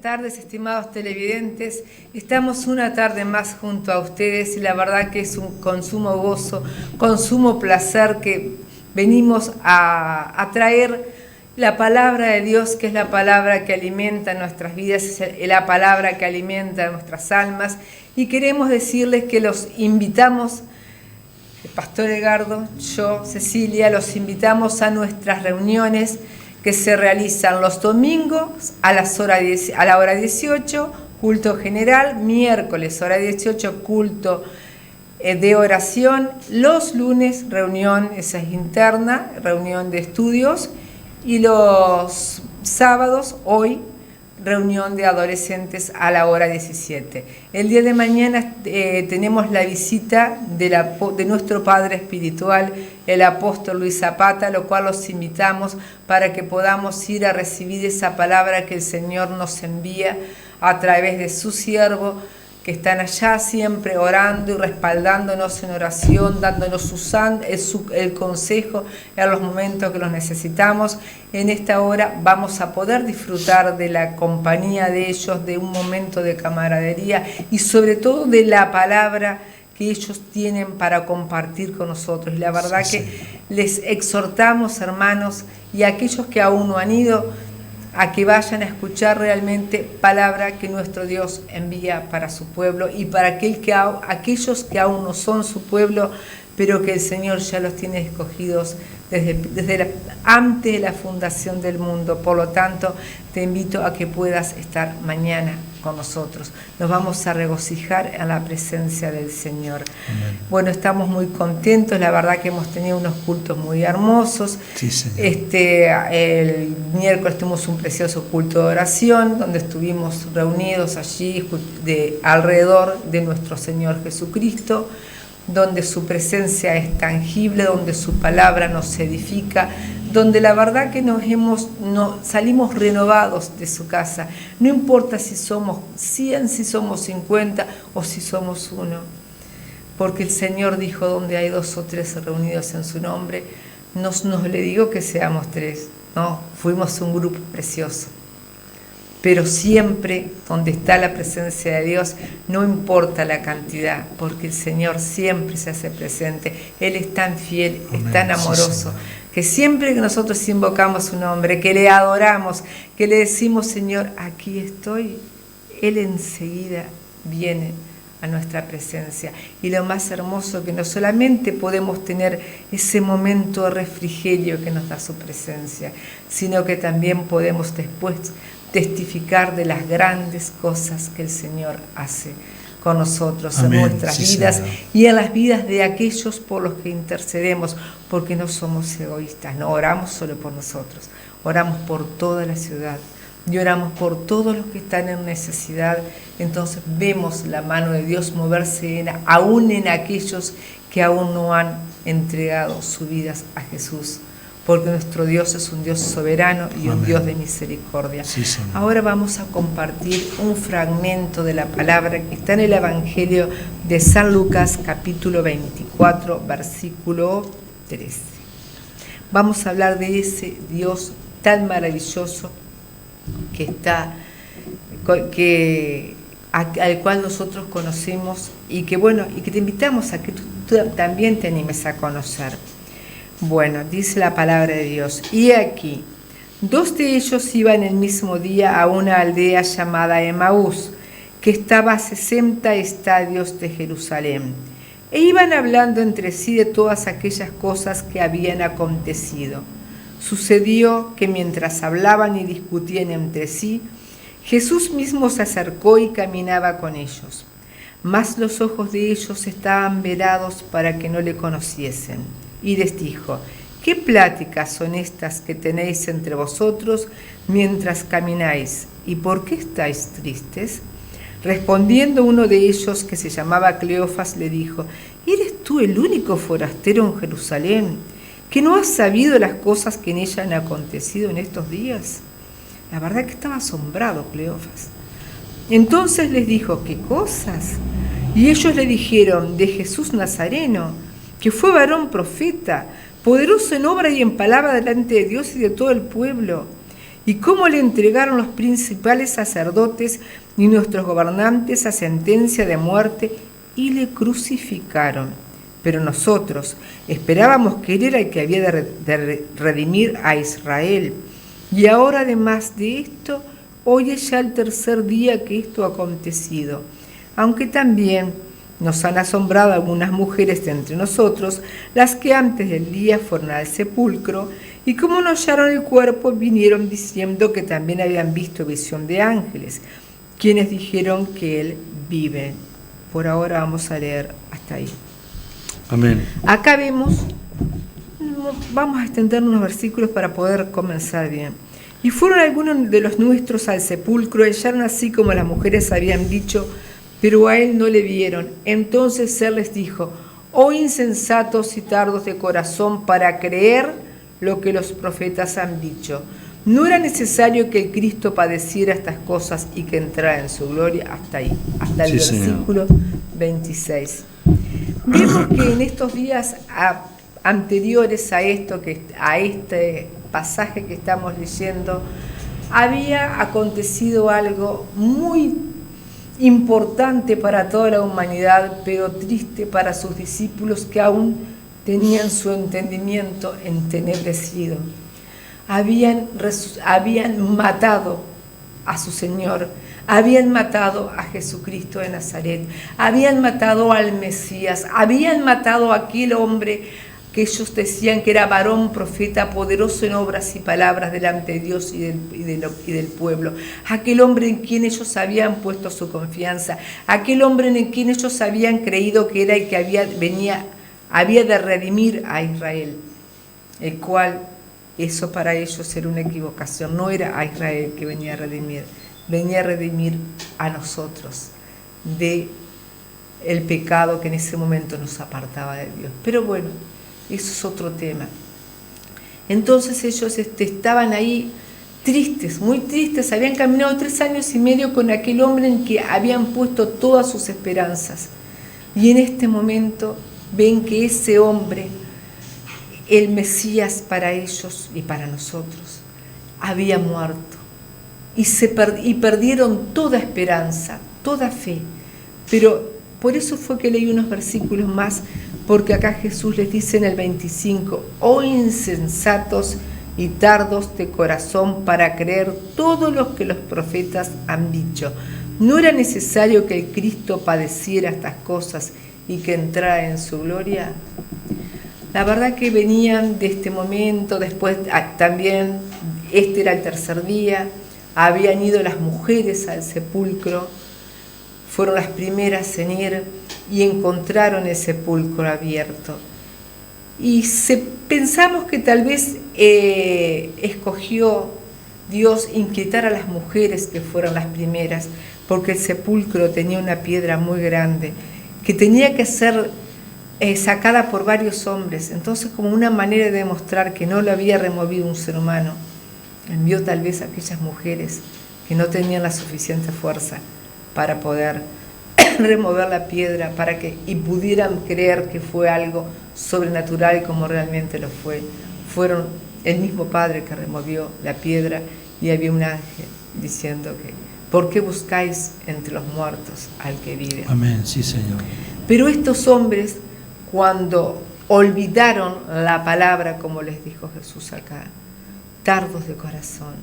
tardes, estimados televidentes. Estamos una tarde más junto a ustedes y la verdad que es un consumo gozo, consumo placer que venimos a traer la palabra de Dios, que es la palabra que alimenta nuestras vidas, es la palabra que alimenta nuestras almas. Y queremos decirles que los invitamos, el pastor Edgardo, yo, Cecilia, los invitamos a nuestras reuniones que se realizan los domingos a la hora 18, culto general, miércoles hora 18, culto de oración, los lunes reunión, esa es interna, reunión de estudios, y los sábados, hoy, reunión de adolescentes a la hora 17. El día de mañana tenemos la visita de nuestro Padre Espiritual, el apóstol Luis Zapata, lo cual los invitamos para que podamos ir a recibir esa palabra que el Señor nos envía a través de su siervo, que están allá siempre orando y respaldándonos en oración, dándonos el consejo en los momentos que los necesitamos. En esta hora vamos a poder disfrutar de la compañía de ellos, de un momento de camaradería y sobre todo de la palabra que ellos tienen para compartir con nosotros. Y la verdad que les exhortamos, hermanos, y a aquellos que aún no han ido, a que vayan a escuchar realmente palabra que nuestro Dios envía para su pueblo y para aquellos que aún no son su pueblo, pero que el Señor ya los tiene escogidos antes de la fundación del mundo. Por lo tanto, te invito a que puedas estar mañana con nosotros. Nos vamos a regocijar en la presencia del Señor. Amén. Bueno, estamos muy contentos, la verdad que hemos tenido unos cultos muy hermosos. Sí, Señor. El miércoles tuvimos un precioso culto de oración, donde estuvimos reunidos allí alrededor de nuestro Señor Jesucristo, donde su presencia es tangible, donde su palabra nos edifica, donde la verdad que salimos renovados de su casa. No importa si somos 100, si somos 50 o si somos uno, porque el Señor dijo: donde hay 2 o 3 reunidos en su nombre, no le digo que seamos 3, no, fuimos un grupo precioso. Pero siempre donde está la presencia de Dios, no importa la cantidad, porque el Señor siempre se hace presente. Él es tan fiel, es tan amoroso, que siempre que nosotros invocamos su nombre, que le adoramos, que le decimos: Señor, aquí estoy, Él enseguida viene a nuestra presencia. Y lo más hermoso, que no solamente podemos tener ese momento de refrigerio que nos da su presencia, sino que también podemos después testificar de las grandes cosas que el Señor hace con nosotros. Amén. En nuestras vidas, Señor. Y en las vidas de aquellos por los que intercedemos, porque no somos egoístas, no oramos solo por nosotros, oramos por toda la ciudad y oramos por todos los que están en necesidad. Entonces vemos la mano de Dios moverse aún en aquellos que aún no han entregado sus vidas a Jesús, porque nuestro Dios es un Dios soberano y un Amén. Dios de misericordia. Sí, ahora vamos a compartir un fragmento de la palabra que está en el Evangelio de San Lucas, capítulo 24, versículo 13. Vamos a hablar de ese Dios tan maravilloso al cual nosotros conocemos y que te invitamos a que tú también te animes a conocer. Bueno, dice la palabra de Dios: y aquí, 2 de ellos iban el mismo día a una aldea llamada Emaús, que estaba a 60 estadios de Jerusalén, e iban hablando entre sí de todas aquellas cosas que habían acontecido. Sucedió que mientras hablaban y discutían entre sí, Jesús mismo se acercó y caminaba con ellos, mas los ojos de ellos estaban velados para que no le conociesen. Y les dijo: ¿qué pláticas son estas que tenéis entre vosotros mientras camináis? ¿Y por qué estáis tristes? Respondiendo uno de ellos, que se llamaba Cleofas, le dijo: ¿eres tú el único forastero en Jerusalén, que no has sabido las cosas que en ella han acontecido en estos días? La verdad que estaba asombrado Cleofas. Entonces les dijo: ¿qué cosas? Y ellos le dijeron: de Jesús Nazareno, que fue varón profeta, poderoso en obra y en palabra delante de Dios y de todo el pueblo, y cómo le entregaron los principales sacerdotes y nuestros gobernantes a sentencia de muerte y le crucificaron. Pero nosotros esperábamos que él era el que había de redimir a Israel. Y ahora, además de esto, hoy es ya el tercer día que esto ha acontecido. Aunque también nos han asombrado algunas mujeres de entre nosotros, las que antes del día fueron al sepulcro, y como no hallaron el cuerpo, vinieron diciendo que también habían visto visión de ángeles, quienes dijeron que él vive. Por ahora vamos a leer hasta ahí. Amén. Acá vemos, vamos a extender unos versículos para poder comenzar bien. Y fueron algunos de los nuestros al sepulcro, hallaron así como las mujeres habían dicho, pero a él no le vieron. Entonces él les dijo: oh insensatos y tardos de corazón para creer lo que los profetas han dicho. ¿No era necesario que el Cristo padeciera estas cosas y que entrara en su gloria? Hasta ahí, hasta el versículo 26. Vemos que en estos días anteriores a este pasaje que estamos leyendo, había acontecido algo muy importante para toda la humanidad, pero triste para sus discípulos que aún tenían su entendimiento entenebrecido. Habían matado a su Señor, habían matado a Jesucristo de Nazaret, habían matado al Mesías, habían matado a aquel hombre que ellos decían que era varón, profeta, poderoso en obras y palabras delante de Dios y del pueblo. Aquel hombre en quien ellos habían puesto su confianza, aquel hombre en quien ellos habían creído que era el que había de redimir a Israel, el cual eso para ellos era una equivocación. No era a Israel que venía a redimir a nosotros de el pecado que en ese momento nos apartaba de Dios. Pero bueno, eso es otro tema. Entonces ellos estaban ahí tristes, muy tristes. Habían caminado 3 años y medio con aquel hombre en que habían puesto todas sus esperanzas. Y en este momento ven que ese hombre, el Mesías para ellos y para nosotros, había muerto. Y perdieron toda esperanza, toda fe. Pero por eso fue que leí unos versículos más, porque acá Jesús les dice en el 25: oh insensatos y tardos de corazón para creer todo lo que los profetas han dicho. ¿No era necesario que el Cristo padeciera estas cosas y que entrara en su gloria? La verdad que venían de este momento, después también, este era el tercer día, habían ido las mujeres al sepulcro, fueron las primeras en ir y encontraron el sepulcro abierto. Y pensamos que tal vez escogió Dios inquietar a las mujeres que fueron las primeras, porque el sepulcro tenía una piedra muy grande que tenía que ser sacada por varios hombres. Entonces, como una manera de demostrar que no lo había removido un ser humano, envió tal vez a aquellas mujeres que no tenían la suficiente fuerza para poder remover la piedra y pudieran creer que fue algo sobrenatural como realmente lo fue. Fueron el mismo Padre que removió la piedra y había un ángel diciendo que ¿por qué buscáis entre los muertos al que vive? Amén, sí, Señor. Pero estos hombres, cuando olvidaron la palabra, como les dijo Jesús acá, tardos de corazón,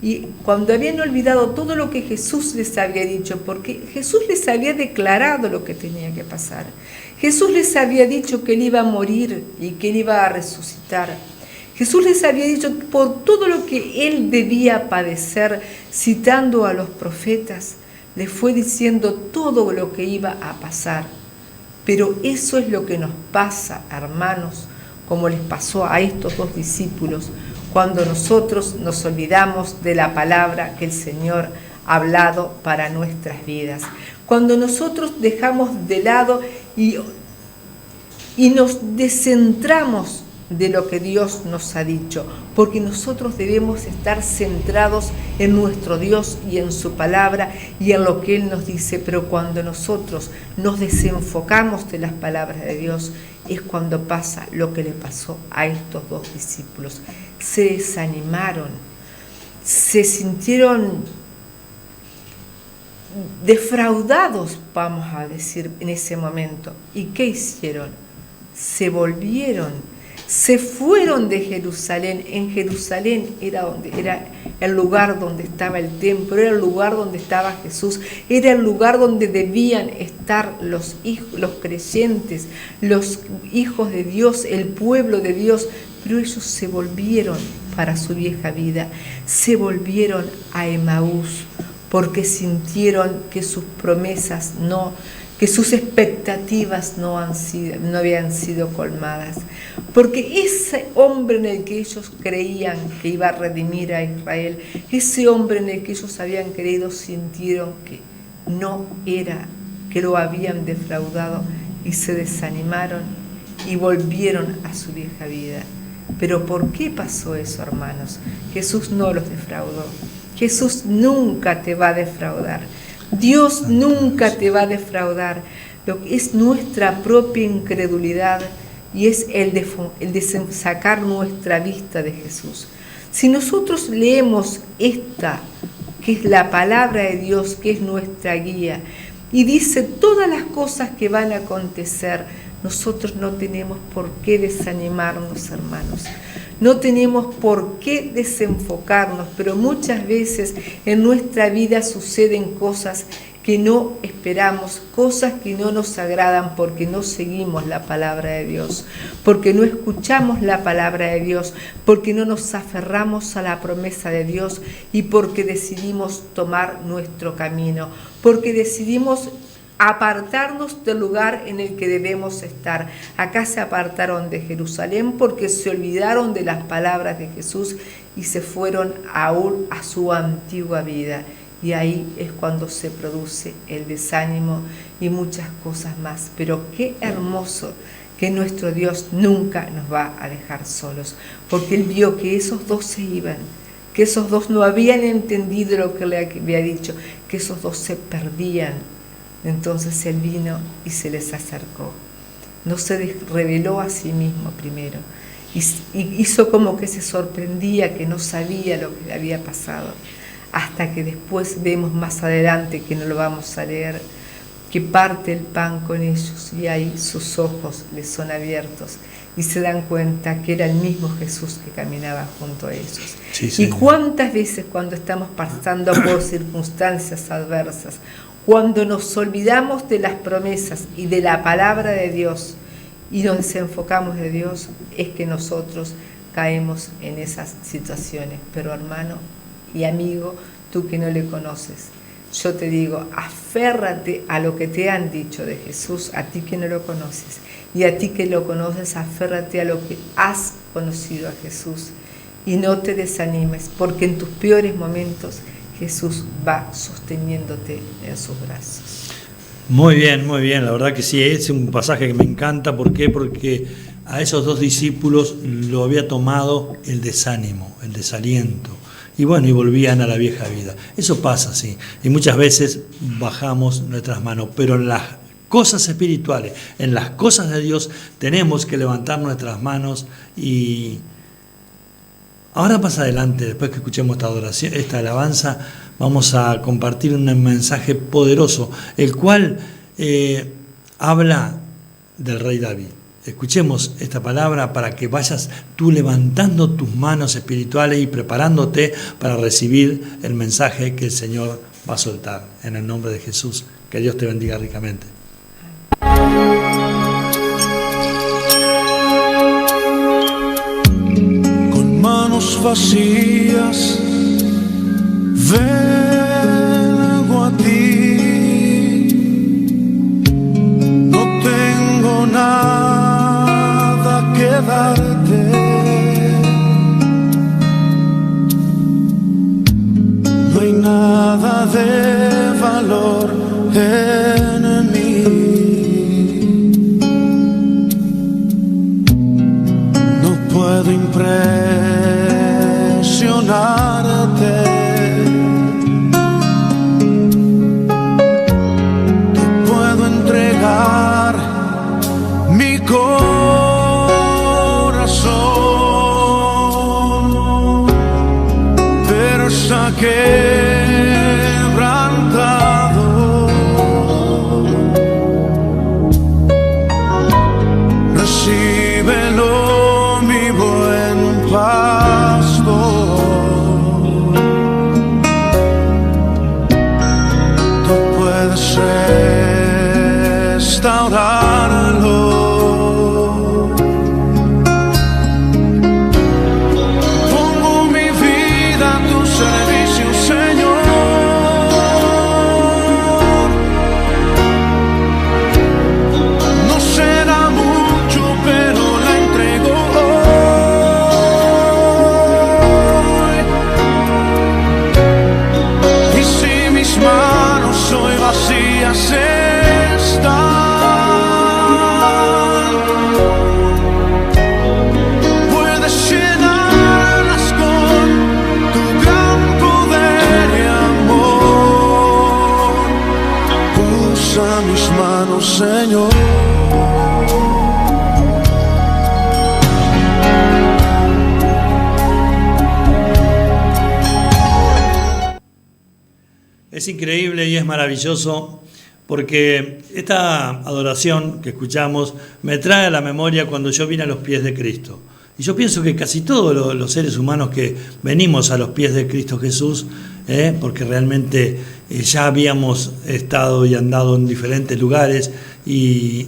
y cuando habían olvidado todo lo que Jesús les había dicho, porque Jesús les había declarado lo que tenía que pasar, Jesús les había dicho que él iba a morir y que él iba a resucitar, Jesús les había dicho por todo lo que él debía padecer, citando a los profetas, les fue diciendo todo lo que iba a pasar. Pero eso es lo que nos pasa, hermanos, como les pasó a estos 2 discípulos, cuando nosotros nos olvidamos de la palabra que el Señor ha hablado para nuestras vidas. Cuando nosotros dejamos de lado y nos descentramos de lo que Dios nos ha dicho, porque nosotros debemos estar centrados en nuestro Dios y en su palabra y en lo que Él nos dice. Pero cuando nosotros nos desenfocamos de las palabras de Dios, es cuando pasa lo que le pasó a estos 2 discípulos. Se desanimaron. se sintieron defraudados, vamos a decir, en ese momento. ¿Y qué hicieron? Se volvieron, se fueron de Jerusalén. En Jerusalén era el lugar donde estaba el templo, era el lugar donde estaba Jesús, era el lugar donde debían estar los hijos, los creyentes, los hijos de Dios, el pueblo de Dios. Pero ellos se volvieron para su vieja vida, se volvieron a Emaús, porque sintieron que sus promesas que sus expectativas no habían sido colmadas. Porque ese hombre en el que ellos creían que iba a redimir a Israel, ese hombre en el que ellos habían creído, sintieron que no era, que lo habían defraudado, y se desanimaron y volvieron a su vieja vida. Pero ¿por qué pasó eso, hermanos? Jesús no los defraudó. Jesús nunca te va a defraudar. Dios nunca te va a defraudar. Lo que es nuestra propia incredulidad y es el de sacar nuestra vista de Jesús. Si nosotros leemos esta, que es la palabra de Dios, que es nuestra guía, y dice todas las cosas que van a acontecer, nosotros no tenemos por qué desanimarnos, hermanos. No tenemos por qué desenfocarnos, pero muchas veces en nuestra vida suceden cosas que no esperamos, cosas que no nos agradan porque no seguimos la palabra de Dios, porque no escuchamos la palabra de Dios, porque no nos aferramos a la promesa de Dios y porque decidimos tomar nuestro camino, porque decidimos apartarnos del lugar en el que debemos estar. Acá se apartaron de Jerusalén porque se olvidaron de las palabras de Jesús y se fueron aún a su antigua vida. Y ahí es cuando se produce el desánimo y muchas cosas más. Pero qué hermoso que nuestro Dios nunca nos va a dejar solos, porque Él vio que esos dos se iban, que esos dos no habían entendido lo que le había dicho, que esos dos se perdían. Entonces Él vino y se les acercó. No se reveló a sí mismo primero. Y hizo como que se sorprendía, que no sabía lo que le había pasado. Hasta que después vemos más adelante, que no lo vamos a leer, que parte el pan con ellos y ahí sus ojos les son abiertos y se dan cuenta que era el mismo Jesús que caminaba junto a ellos. Sí, y cuántas veces cuando estamos pasando por circunstancias adversas, cuando nos olvidamos de las promesas y de la palabra de Dios y nos desenfocamos de Dios, es que nosotros caemos en esas situaciones. Pero hermano y amigo, tú que no le conoces, yo te digo, aférrate a lo que te han dicho de Jesús, a ti que no lo conoces, y a ti que lo conoces, aférrate a lo que has conocido a Jesús y no te desanimes, porque en tus peores momentos Jesús va sosteniéndote en sus brazos. Muy bien, la verdad que sí, es un pasaje que me encanta. ¿Por qué? Porque a esos dos discípulos lo había tomado el desánimo, el desaliento, y bueno, y volvían a la vieja vida. Eso pasa, sí, y muchas veces bajamos nuestras manos, pero en las cosas espirituales, en las cosas de Dios, tenemos que levantar nuestras manos. Y ahora más adelante, después que escuchemos esta adoración, esta alabanza, vamos a compartir un mensaje poderoso, el cual habla del rey David. Escuchemos esta palabra para que vayas tú levantando tus manos espirituales y preparándote para recibir el mensaje que el Señor va a soltar. En el nombre de Jesús, que Dios te bendiga ricamente. Con manos vacías vengo a ti, no tengo nada que darte, no hay nada de valor en mí, no puedo impresionarte. Mi corazón, pero quebrantado. Recíbelo, mi buen pastor. Tú puedes restaurarlo. Señor, es increíble y es maravilloso porque esta adoración que escuchamos me trae a la memoria cuando yo vine a los pies de Cristo. Y yo pienso que casi todos los seres humanos que venimos a los pies de Cristo Jesús, porque realmente ya habíamos estado y andado en diferentes lugares y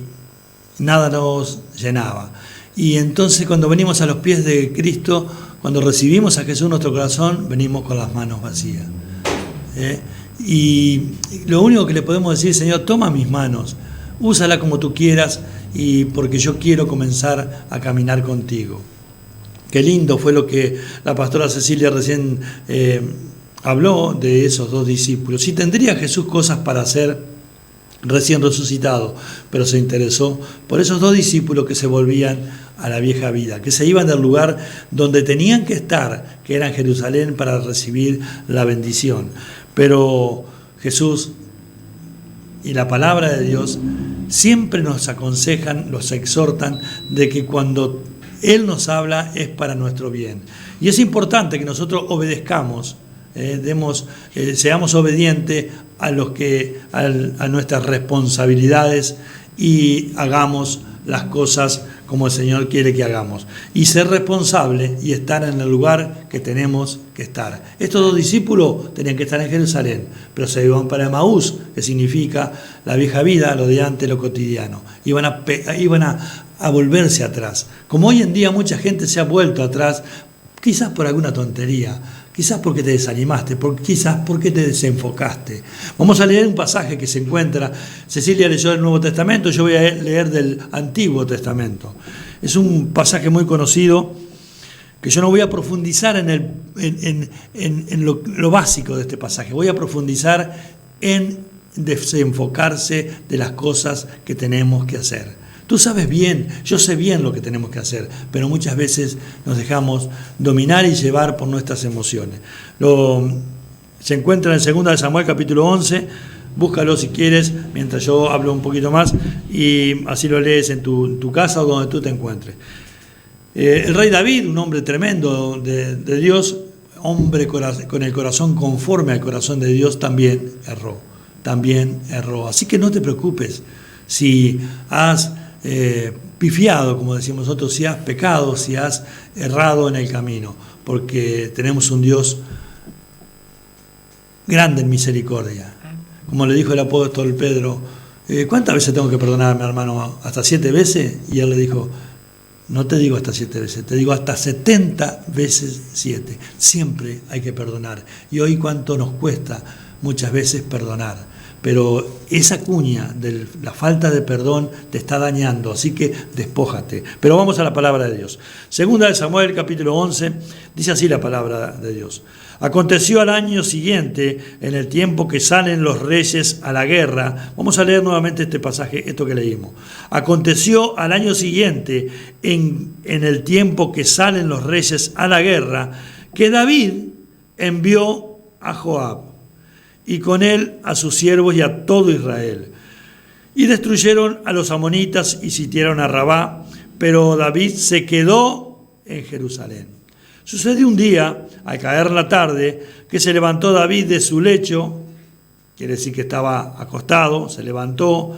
nada nos llenaba. Y entonces cuando venimos a los pies de Cristo, cuando recibimos a Jesús en nuestro corazón, venimos con las manos vacías. Y lo único que le podemos decir, Señor, toma mis manos, úsala como tú quieras, y porque yo quiero comenzar a caminar contigo. Qué lindo fue lo que la pastora Cecilia recién habló de esos dos discípulos. Si tendría Jesús cosas para hacer recién resucitado, pero se interesó por esos dos discípulos que se volvían a la vieja vida, que se iban del lugar donde tenían que estar, que era en Jerusalén, para recibir la bendición. Pero Jesús y la palabra de Dios siempre nos aconsejan, nos exhortan de que cuando Él nos habla es para nuestro bien. Y es importante que nosotros obedezcamos, seamos obedientes a nuestras responsabilidades y hagamos las cosas como el Señor quiere que hagamos. Y ser responsable y estar en el lugar que tenemos que estar. Estos dos discípulos tenían que estar en Jerusalén, pero se iban para Emaús, que significa la vieja vida, lo de antes, lo cotidiano. Iban a volverse atrás. Como hoy en día mucha gente se ha vuelto atrás, quizás por alguna tontería, quizás porque te desanimaste, quizás porque te desenfocaste. Vamos a leer un pasaje que se encuentra, Cecilia leyó del Nuevo Testamento, yo voy a leer del Antiguo Testamento. Es un pasaje muy conocido, que yo no voy a profundizar en lo básico de este pasaje, voy a profundizar en desenfocarse de las cosas que tenemos que hacer. Tú sabes bien, yo sé bien lo que tenemos que hacer, pero muchas veces nos dejamos dominar y llevar por nuestras emociones. Se encuentra en 2 Samuel capítulo 11, búscalo si quieres, mientras yo hablo un poquito más, y así lo lees en tu casa o donde tú te encuentres. El rey David, un hombre tremendo de Dios, hombre con el corazón conforme al corazón de Dios, también erró. Así que no te preocupes si has pifiado, como decimos nosotros, si has pecado, si has errado en el camino, porque tenemos un Dios grande en misericordia. Como le dijo el apóstol Pedro, ¿cuántas veces tengo que perdonar a mi hermano? ¿Hasta 7 veces? Y él le dijo, no te digo hasta 7 veces, te digo hasta 70 veces 7. Siempre hay que perdonar. Y hoy cuánto nos cuesta muchas veces perdonar. Pero esa cuña de la falta de perdón te está dañando, así que despójate. Pero vamos a la palabra de Dios. 2 Samuel capítulo 11, dice así la palabra de Dios. Aconteció al año siguiente, en el tiempo que salen los reyes a la guerra. Vamos a leer nuevamente este pasaje, esto que leímos. Aconteció al año siguiente, en el tiempo que salen los reyes a la guerra, que David envió a Joab, y con él a sus siervos y a todo Israel. Y destruyeron a los amonitas y sitiaron a Rabá, pero David se quedó en Jerusalén. Sucedió un día, al caer la tarde, que se levantó David de su lecho, quiere decir que estaba acostado, se levantó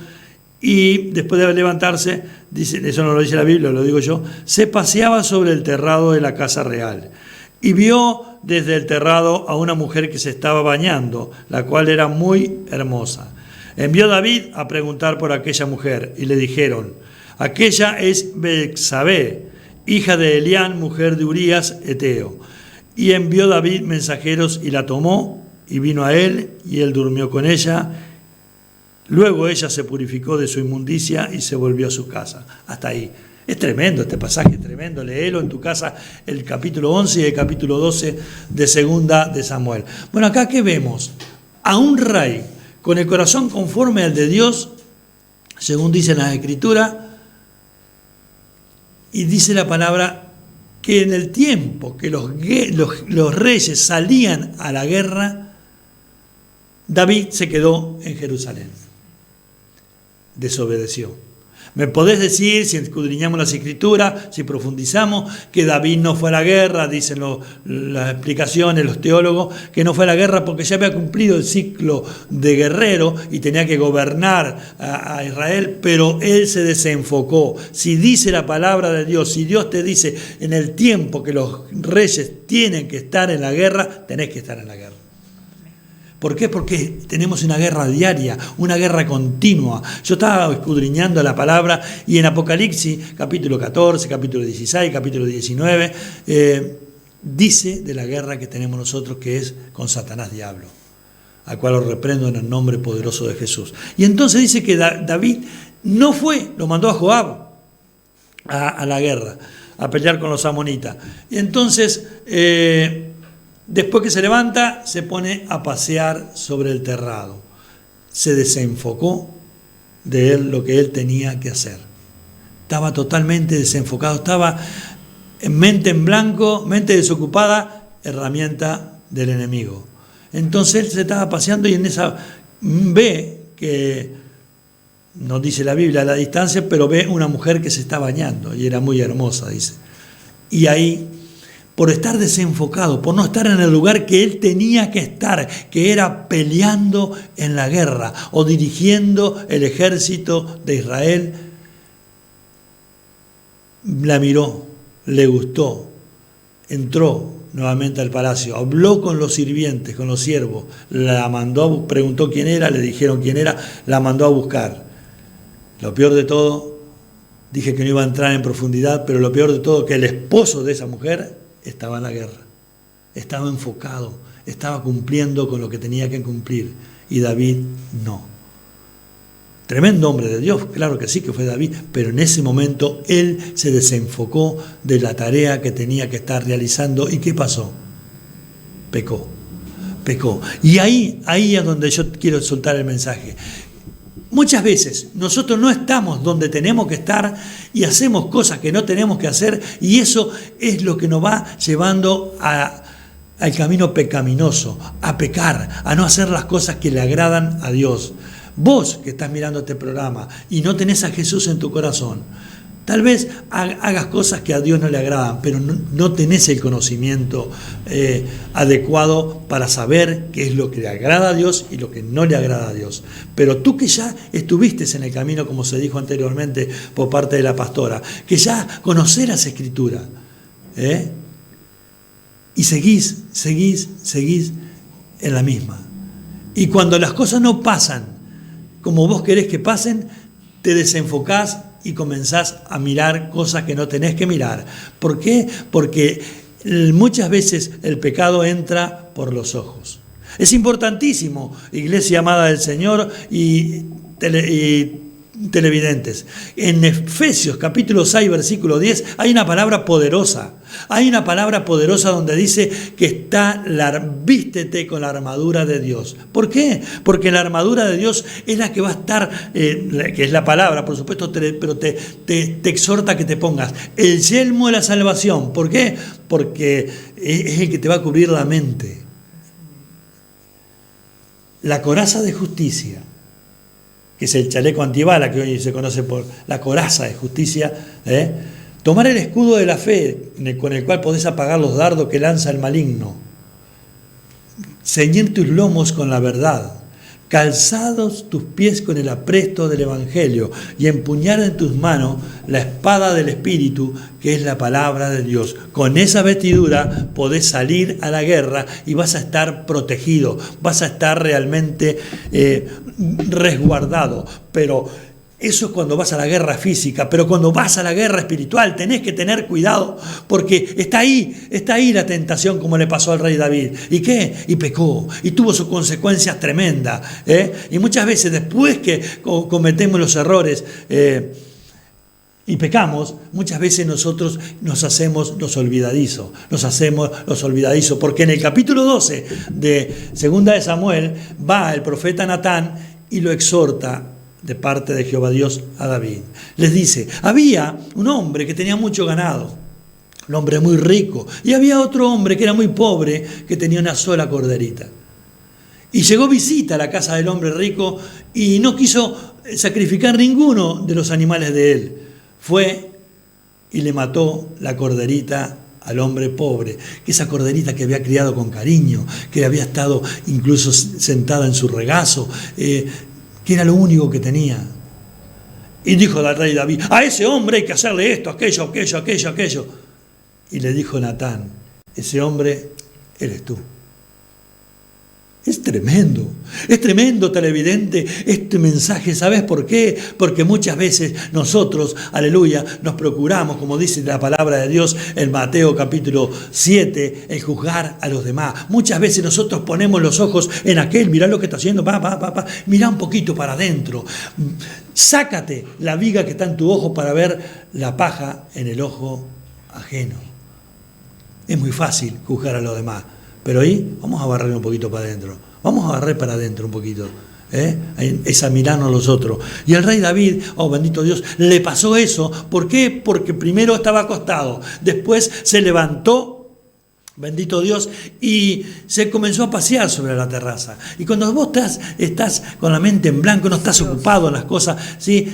y después de levantarse, dice, eso no lo dice la Biblia, lo digo yo, se paseaba sobre el terrado de la casa real y vio desde el terrado a una mujer que se estaba bañando, la cual era muy hermosa. Envió David a preguntar por aquella mujer y le dijeron: aquella es Betsabé, hija de Elián, mujer de Urías Eteo. Y envió David mensajeros y la tomó y vino a él y él durmió con ella. Luego ella se purificó de su inmundicia y se volvió a su casa. Hasta ahí. Es tremendo este pasaje, tremendo. Léelo en tu casa, el capítulo 11 y el capítulo 12 de Segunda de Samuel. Bueno, acá ¿qué vemos? A un rey con el corazón conforme al de Dios, según dice la Escritura, y dice la palabra que en el tiempo que los reyes salían a la guerra, David se quedó en Jerusalén. Desobedeció. Me podés decir, si escudriñamos las Escrituras, si profundizamos, que David no fue a la guerra, dicen las explicaciones, los teólogos, que no fue a la guerra porque ya había cumplido el ciclo de guerrero y tenía que gobernar a Israel, pero él se desenfocó. Si dice la palabra de Dios, si Dios te dice en el tiempo que los reyes tienen que estar en la guerra, tenés que estar en la guerra. ¿Por qué? Porque tenemos una guerra diaria, una guerra continua. Yo estaba escudriñando la palabra y en Apocalipsis, capítulo 14, capítulo 16, capítulo 19, dice de la guerra que tenemos nosotros, que es con Satanás diablo, al cual lo reprendo en el nombre poderoso de Jesús. Y entonces dice que David no fue, lo mandó a Joab a la guerra, a pelear con los amonitas. Y entonces después que se levanta, se pone a pasear sobre el terrado. Se desenfocó de él lo que él tenía que hacer. Estaba totalmente desenfocado, estaba en mente en blanco, mente desocupada, herramienta del enemigo. Entonces él se estaba paseando y en esa ve que, no dice la Biblia a la distancia, pero ve una mujer que se está bañando y era muy hermosa, dice. Y ahí, por estar desenfocado, por no estar en el lugar que él tenía que estar, que era peleando en la guerra o dirigiendo el ejército de Israel, la miró, le gustó, entró nuevamente al palacio, habló con los sirvientes, con los siervos, la mandó, preguntó quién era, le dijeron quién era, la mandó a buscar. Lo peor de todo, dije que no iba a entrar en profundidad, pero lo peor de todo, que el esposo de esa mujer estaba en la guerra, estaba enfocado, estaba cumpliendo con lo que tenía que cumplir, y David no. Tremendo hombre de Dios, claro que sí que fue David, pero en ese momento él se desenfocó de la tarea que tenía que estar realizando. ¿Y qué pasó? Pecó. Y ahí es donde yo quiero soltar el mensaje. Muchas veces nosotros no estamos donde tenemos que estar y hacemos cosas que no tenemos que hacer, y eso es lo que nos va llevando al camino pecaminoso, a pecar, a no hacer las cosas que le agradan a Dios. Vos que estás mirando este programa y no tenés a Jesús en tu corazón, tal vez hagas cosas que a Dios no le agradan, pero no tenés el conocimiento adecuado para saber qué es lo que le agrada a Dios y lo que no le agrada a Dios. Pero tú que ya estuviste en el camino, como se dijo anteriormente por parte de la pastora, que ya conocés las Escrituras, y seguís en la misma. Y cuando las cosas no pasan como vos querés que pasen, te desenfocás y comenzás a mirar cosas que no tenés que mirar. ¿Por qué? Porque muchas veces el pecado entra por los ojos. Es importantísimo, iglesia amada del Señor y televidentes. En Efesios capítulo 6, versículo 10, hay una palabra poderosa. Hay una palabra poderosa donde dice que vístete con la armadura de Dios. ¿Por qué? Porque la armadura de Dios es la que va a estar, que es la palabra, por supuesto, pero te exhorta a que te pongas el yelmo de la salvación. ¿Por qué? Porque es el que te va a cubrir la mente. La coraza de justicia, que es el chaleco antibala, que hoy se conoce por la coraza de justicia, Tomar el escudo de la fe con el cual podés apagar los dardos que lanza el maligno. Ceñir tus lomos con la verdad. Calzados tus pies con el apresto del Evangelio y empuñar en tus manos la espada del Espíritu, que es la palabra de Dios. Con esa vestidura podés salir a la guerra y vas a estar protegido, vas a estar realmente resguardado. Pero eso es cuando vas a la guerra física, pero cuando vas a la guerra espiritual tenés que tener cuidado, porque está ahí la tentación, como le pasó al rey David. ¿Y qué? Y pecó, y tuvo sus consecuencias tremendas. Y muchas veces después que cometemos los errores y pecamos, muchas veces nosotros nos hacemos los olvidadizos, porque en el capítulo 12 de 2 de Samuel va el profeta Natán y lo exhorta de parte de Jehová Dios a David. Les dice, había un hombre que tenía mucho ganado, un hombre muy rico, y había otro hombre que era muy pobre, que tenía una sola corderita. Y llegó visita a la casa del hombre rico y no quiso sacrificar ninguno de los animales de él. Fue y le mató la corderita al hombre pobre, que esa corderita que había criado con cariño, que había estado incluso sentada en su regazo, que era lo único que tenía. Y dijo al rey David, a ese hombre hay que hacerle esto, aquello. Y le dijo Natán, ese hombre eres tú. Es tremendo, televidente, este mensaje. ¿Sabes por qué? Porque muchas veces nosotros, aleluya, nos procuramos, como dice la palabra de Dios en Mateo capítulo 7, el juzgar a los demás. Muchas veces nosotros ponemos los ojos en aquel, mirá lo que está haciendo, mirá un poquito para adentro. Sácate la viga que está en tu ojo para ver la paja en el ojo ajeno. Es muy fácil juzgar a los demás. Pero ahí vamos a barrer un poquito para adentro. Vamos a barrer para adentro un poquito. Examinarnos los otros. Y el rey David, oh bendito Dios, le pasó eso. ¿Por qué? Porque primero estaba acostado. Después se levantó, bendito Dios, y se comenzó a pasear sobre la terraza. Y cuando vos estás con la mente en blanco, no estás ocupado en las cosas, ¿sí?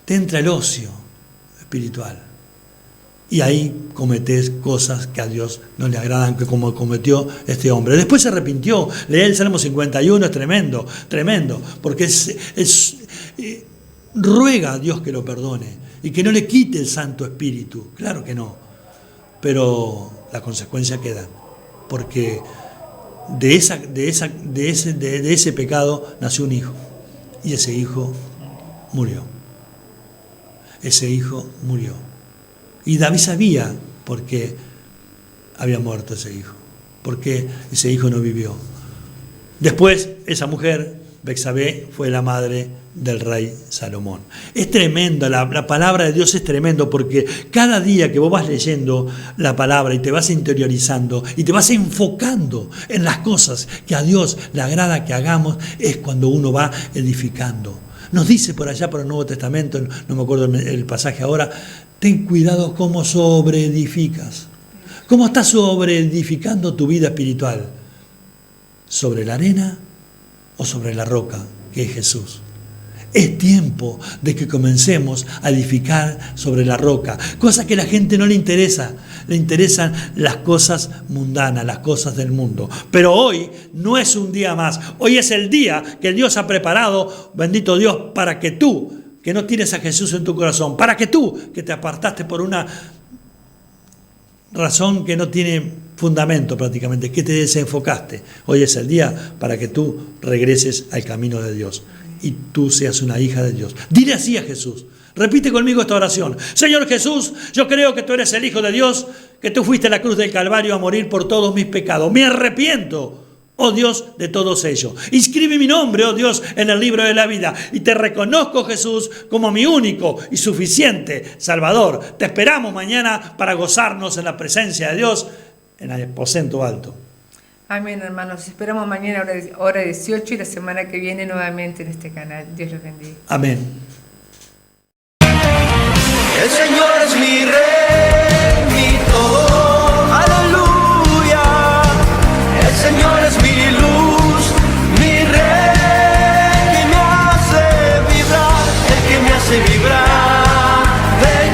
Te entra el ocio espiritual. Y ahí cometés cosas que a Dios no le agradan, que como cometió este hombre. Después se arrepintió. Lee el Salmo 51, es tremendo, porque ruega a Dios que lo perdone y que no le quite el Santo Espíritu. Claro que no, pero la consecuencia queda, porque de ese pecado nació un hijo, y ese hijo murió. Y David sabía por qué había muerto ese hijo, por qué ese hijo no vivió. Después, esa mujer, Betsabé, fue la madre del rey Salomón. Es tremenda, la palabra de Dios es tremendo, porque cada día que vos vas leyendo la palabra y te vas interiorizando y te vas enfocando en las cosas que a Dios le agrada que hagamos, es cuando uno va edificando. Nos dice por allá, por el Nuevo Testamento, no me acuerdo el pasaje ahora, ten cuidado cómo sobreedificas. ¿Cómo estás sobreedificando tu vida espiritual? ¿Sobre la arena o sobre la roca, que es Jesús? Es tiempo de que comencemos a edificar sobre la roca, cosa que a la gente no le interesa. Le interesan las cosas mundanas, las cosas del mundo. Pero hoy no es un día más. Hoy es el día que Dios ha preparado, bendito Dios, para que tú, que no tienes a Jesús en tu corazón, para que tú, que te apartaste por una razón que no tiene fundamento prácticamente, que te desenfocaste, hoy es el día para que tú regreses al camino de Dios y tú seas una hija de Dios. Dile así a Jesús. Repite conmigo esta oración. Señor Jesús, yo creo que tú eres el Hijo de Dios, que tú fuiste a la cruz del Calvario a morir por todos mis pecados. Me arrepiento, oh Dios, de todos ellos. Inscribe mi nombre, oh Dios, en el libro de la vida. Y te reconozco, Jesús, como mi único y suficiente Salvador. Te esperamos mañana para gozarnos en la presencia de Dios en el aposento alto. Amén, hermanos. Esperamos mañana hora 18 y la semana que viene nuevamente en este canal. Dios los bendiga. Amén. El Señor es mi rey.